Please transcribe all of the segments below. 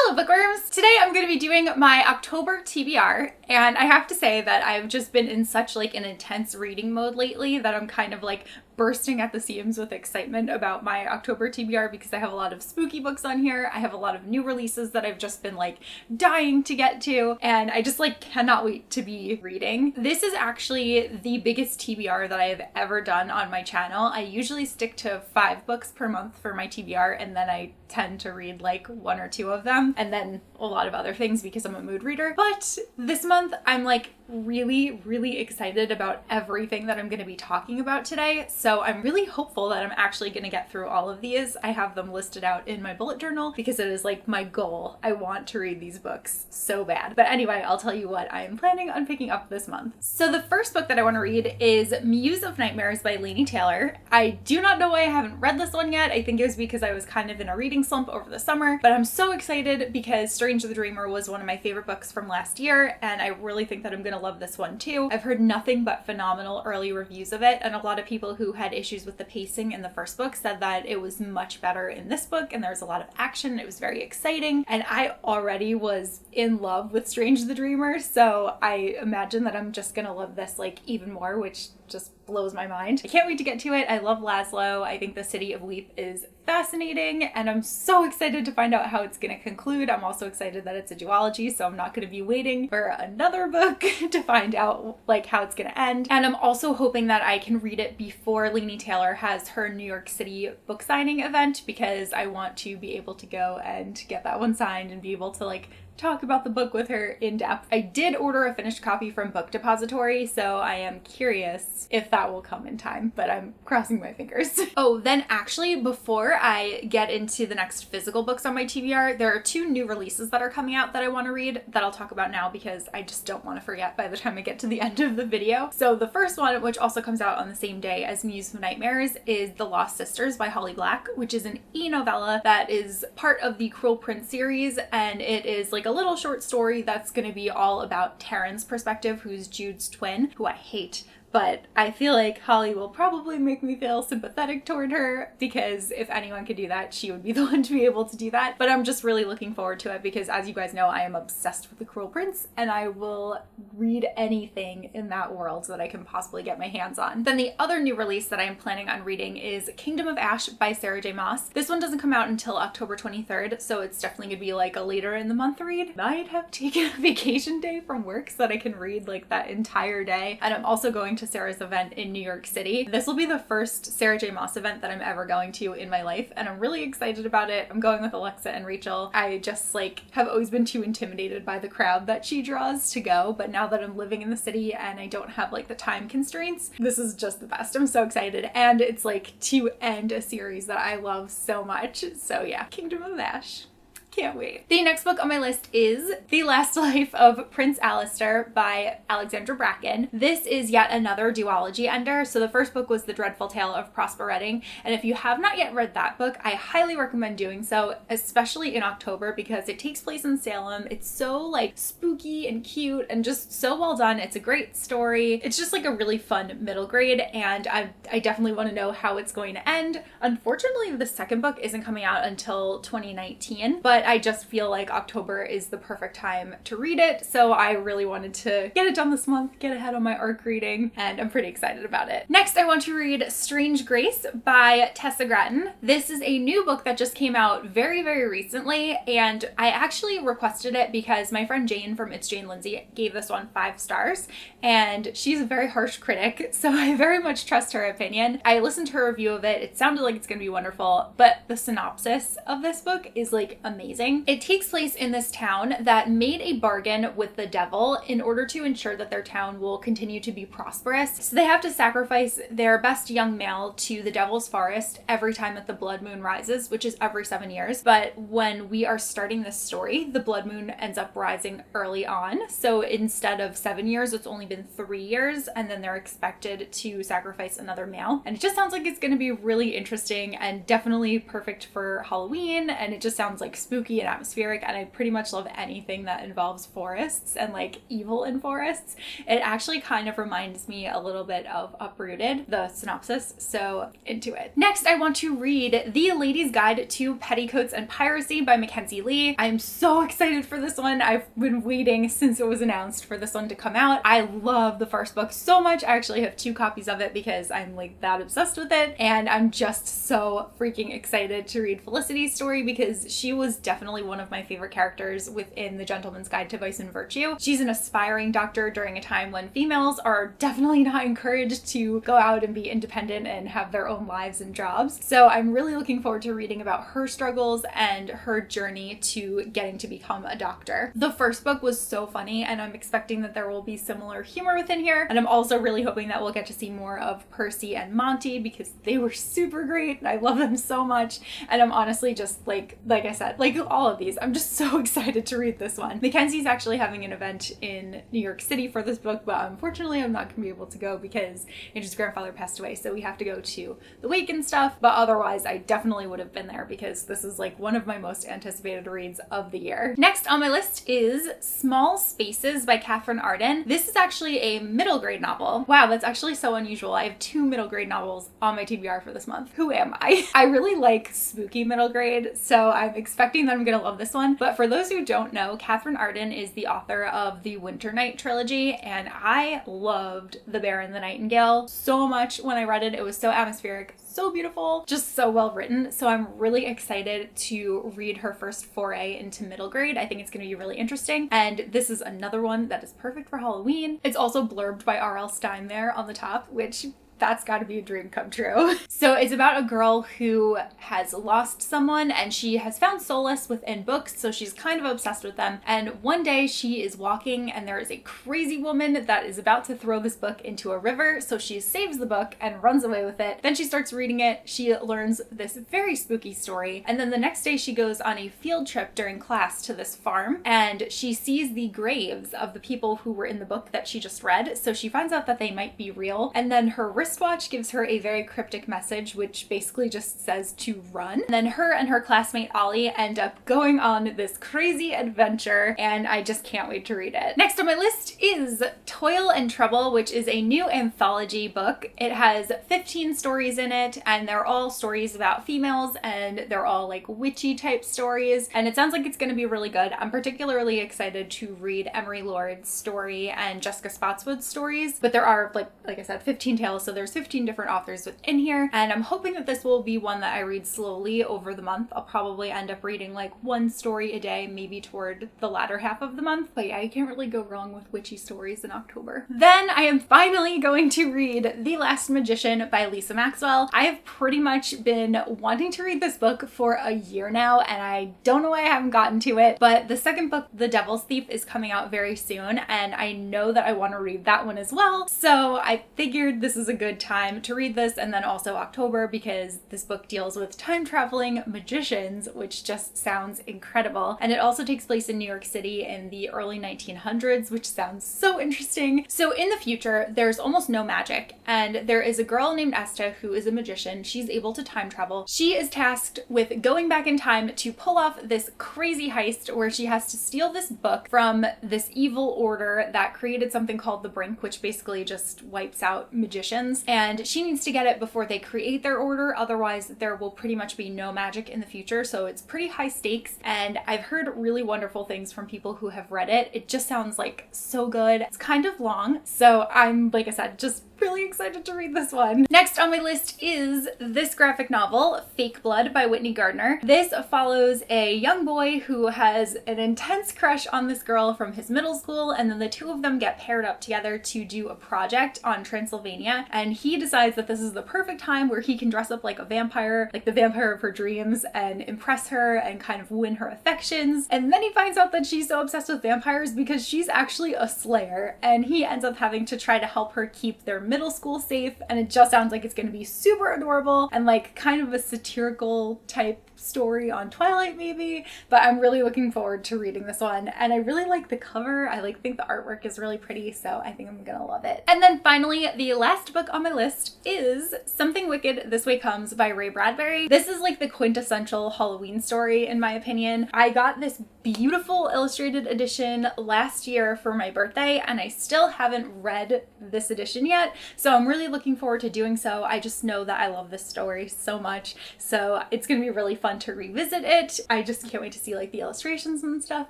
Hello bookworms! Today I'm going to be doing my October TBR, and I have to say that I've just been in such like an intense reading mode lately that I'm kind of like bursting at the seams with excitement about my October TBR because I have a lot of spooky books on here. I have a lot of new releases that I've just been like dying to get to, and I just like cannot wait to be reading. This is actually the biggest TBR that I have ever done on my channel. I usually stick to 5 books per month for my TBR, and then I tend to read like 1 or 2 of them and then a lot of other things because I'm a mood reader. But this month I'm like really excited about everything that I'm going to be talking about today. So I'm really hopeful that I'm actually going to get through all of these. I have them listed out in my bullet journal because it is like my goal. I want to read these books so bad. But anyway, I'll tell you what I am planning on picking up this month. So the first book that I want to read is Muse of Nightmares by Laini Taylor. I do not know why I haven't read this one yet. I think it was because I was kind of in a reading slump over the summer, but I'm so excited because Strange the Dreamer was one of my favorite books from last year, and I really think that I'm going to love this one too. I've heard nothing but phenomenal early reviews of it, and a lot of people who had issues with the pacing in the first book said that it was much better in this book, and there was a lot of action. It was very exciting, and I already was in love with Strange the Dreamer, so I imagine that I'm just gonna love this like even more, which just blows my mind. I can't wait to get to it. I love Laszlo. I think the City of Leap is fascinating, and I'm so excited to find out how it's going to conclude. I'm also excited that it's a duology, so I'm not going to be waiting for another book to find out like how it's going to end. And I'm also hoping that I can read it before Laini Taylor has her New York City book signing event, because I want to be able to go and get that one signed and be able to like talk about the book with her in depth. I did order a finished copy from Book Depository, so I am curious if that will come in time, but I'm crossing my fingers. Oh, then actually, before I get into the next physical books on my TBR, there are 2 new releases that are coming out that I want to read that I'll talk about now because I just don't want to forget by the time I get to the end of the video. So the first one, which also comes out on the same day as Muse of Nightmares, is The Lost Sisters by Holly Black, which is an e-novella that is part of the Cruel Prince series, and it is like a little short story that's going to be all about Taryn's perspective, who's Jude's twin, who I hate. But I feel like Holly will probably make me feel sympathetic toward her, because if anyone could do that, she would be the one to be able to do that. But I'm just really looking forward to it because, as you guys know, I am obsessed with The Cruel Prince, and I will read anything in that world that I can possibly get my hands on. Then the other new release that I am planning on reading is Kingdom of Ash by Sarah J. Maas. This one doesn't come out until October 23rd, so it's definitely gonna be like a later in the month read. Might have taken a vacation day from work so that I can read like that entire day. And I'm also going to Sarah's event in New York City. This will be the first Sarah J. Maas event that I'm ever going to in my life, and I'm really excited about it. I'm going with Alexa and Rachel. I just like have always been too intimidated by the crowd that she draws to go, but now that I'm living in the city and I don't have like the time constraints, this is just the best. I'm so excited, and it's like to end a series that I love so much. So yeah, Kingdom of Ash. Can't wait. The next book on my list is The Last Life of Prince Alistair by Alexandra Bracken. This is yet another duology ender. So the first book was The Dreadful Tale of Prosper Redding, and if you have not yet read that book, I highly recommend doing so, especially in October, because it takes place in Salem. It's so like spooky and cute and just so well done. It's a great story. It's just like a really fun middle grade, and I definitely want to know how it's going to end. Unfortunately, the second book isn't coming out until 2019, but I just feel like October is the perfect time to read it, so I really wanted to get it done this month, get ahead on my ARC reading, and I'm pretty excited about it. Next, I want to read Strange Grace by Tessa Gratton. This is a new book that just came out very recently, and I actually requested it because my friend Jane from It's Jane Lindsay gave this one 5 stars, and she's a very harsh critic, so I very much trust her opinion. I listened to her review of it. It sounded like it's gonna be wonderful, but the synopsis of this book is like amazing. It takes place in this town that made a bargain with the devil in order to ensure that their town will continue to be prosperous. So they have to sacrifice their best young male to the devil's forest every time that the blood moon rises, which is every 7 years. But when we are starting this story, the blood moon ends up rising early on. So instead of 7 years, it's only been 3 years, and then they're expected to sacrifice another male. And it just sounds like it's going to be really interesting and definitely perfect for Halloween, and it just sounds like spooky spooky and atmospheric, and I pretty much love anything that involves forests and like evil in forests. It actually kind of reminds me a little bit of Uprooted, the synopsis, so into it. Next, I want to read The Lady's Guide to Petticoats and Piracy by Mackenzie Lee. I'm so excited for this one. I've been waiting since it was announced for this one to come out. I love the first book so much. I actually have 2 copies of it because I'm like that obsessed with it, and I'm just so freaking excited to read Felicity's story because she was definitely one of my favorite characters within The Gentleman's Guide to Vice and Virtue. She's an aspiring doctor during a time when females are definitely not encouraged to go out and be independent and have their own lives and jobs. So I'm really looking forward to reading about her struggles and her journey to getting to become a doctor. The first book was so funny, and I'm expecting that there will be similar humor within here. And I'm also really hoping that we'll get to see more of Percy and Monty because they were super great and I love them so much. And I'm honestly just like I said, like all of these, I'm just so excited to read this one. Mackenzie's actually having an event in New York City for this book, but unfortunately I'm not going to be able to go because Andrew's grandfather passed away, so we have to go to the wake and stuff. But otherwise I definitely would have been there because this is like one of my most anticipated reads of the year. Next on my list is Small Spaces by Catherine Arden. This is actually a middle grade novel. Wow, that's actually so unusual. I have 2 middle grade novels on my TBR for this month. Who am I? I really like spooky middle grade, so I'm expecting that I'm gonna love this one. But for those who don't know, Catherine Arden is the author of the Winter Night trilogy, and I loved The Bear and the Nightingale so much when I read it. It was so atmospheric, so beautiful, just so well written. So I'm really excited to read her first foray into middle grade. I think it's going to be really interesting. And this is another one that is perfect for Halloween. It's also blurbed by R.L. Stine there on the top, which that's got to be a dream come true. So it's about a girl who has lost someone and she has found solace within books, so she's kind of obsessed with them. And one day she is walking and there is a crazy woman that is about to throw this book into a river, so she saves the book and runs away with it. Then she starts reading it, she learns this very spooky story, and then the next day she goes on a field trip during class to this farm and she sees the graves of the people who were in the book that she just read, so she finds out that they might be real, and then her wristwatch gives her a very cryptic message which basically just says to run. And then her and her classmate Ollie end up going on this crazy adventure, and I just can't wait to read it. Next on my list is Toil and Trouble, which is a new anthology book. It has 15 stories in it, and they're all stories about females, and they're all like witchy type stories, and it sounds like it's going to be really good. I'm particularly excited to read Emery Lord's story and Jessica Spotswood's stories, but there are like I said, 15 tales, so there's 15 different authors within here, and I'm hoping that this will be one that I read slowly over the month. I'll probably end up reading like 1 story a day, maybe toward the latter half of the month, but yeah, you can't really go wrong with witchy stories in October. Then I am finally going to read The Last Magician by Lisa Maxwell. I have pretty much been wanting to read this book for a year now, and I don't know why I haven't gotten to it, but the second book, The Devil's Thief, is coming out very soon, and I know that I want to read that one as well, so I figured this is a good time to read this, and then also October, because this book deals with time traveling magicians, which just sounds incredible. And it also takes place in New York City in the early 1900s, which sounds so interesting. So in the future, there's almost no magic, and there is a girl named Esta who is a magician. She's able to time travel. She is tasked with going back in time to pull off this crazy heist where she has to steal this book from this evil order that created something called the Brink, which basically just wipes out magicians. And she needs to get it before they create their order, otherwise there will pretty much be no magic in the future. So it's pretty high stakes, and I've heard really wonderful things from people who have read it. It just sounds like so good. It's kind of long, so I'm, like I said, just really excited to read this one. Next on my list is this graphic novel, Fake Blood by Whitney Gardner. This follows a young boy who has an intense crush on this girl from his middle school, and then the two of them get paired up together to do a project on Transylvania, and he decides that this is the perfect time where he can dress up like a vampire, like the vampire of her dreams, and impress her and kind of win her affections. And then he finds out that she's so obsessed with vampires because she's actually a slayer, and he ends up having to try to help her keep their middle school safe, and it just sounds like it's going to be super adorable and like kind of a satirical type story on Twilight maybe, but I'm really looking forward to reading this one. And I really like the cover. I think the artwork is really pretty, so I think I'm gonna love it. And then finally, the last book on my list is Something Wicked This Way Comes by Ray Bradbury. This is like the quintessential Halloween story in my opinion. I got this beautiful illustrated edition last year for my birthday, and I still haven't read this edition yet, so I'm really looking forward to doing so. I just know that I love this story so much, so it's gonna be really fun to revisit it. I just can't wait to see like the illustrations and stuff.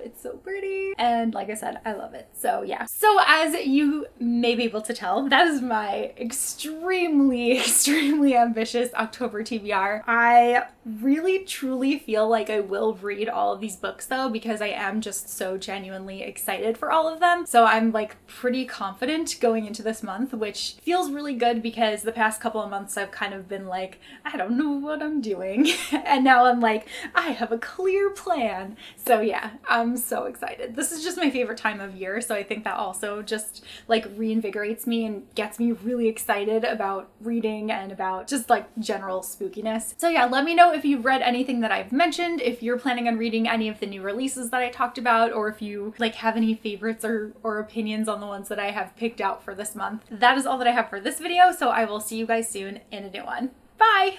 It's so pretty, and like I said, I love it. So yeah. So as you may be able to tell, that is my extremely ambitious October TBR. I really truly feel like I will read all of these books though, because I am just so genuinely excited for all of them. So I'm like pretty confident going into this month, which feels really good because the past couple of months I've kind of been like, I don't know what I'm doing. And now I'm like, I have a clear plan. So yeah, I'm so excited. This is just my favorite time of year. So I think that also just like reinvigorates me and gets me really excited about reading and about just like general spookiness. So yeah, let me know if you've read anything that I've mentioned, if you're planning on reading any of the new releases that I talked about, or if you like have any favorites or opinions on the ones that I have picked out for this month. That is all that I have for this video, so I will see you guys soon in a new one. Bye!